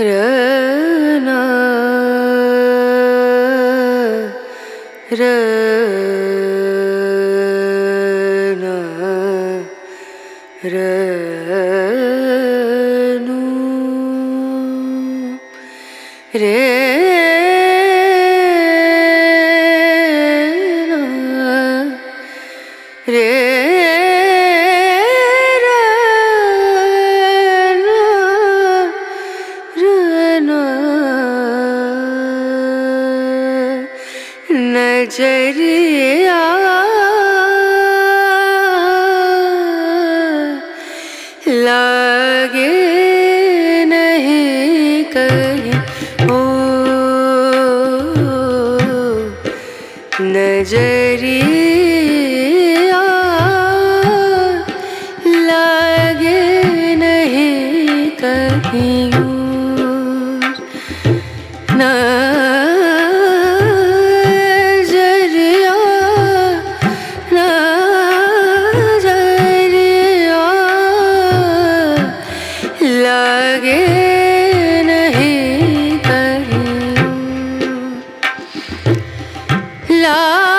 रना रना रनु रे रे नजरिया लागे नहीं कहीं ओ नजरिया लागे नहीं कहीं लागे नहीं कहीं ला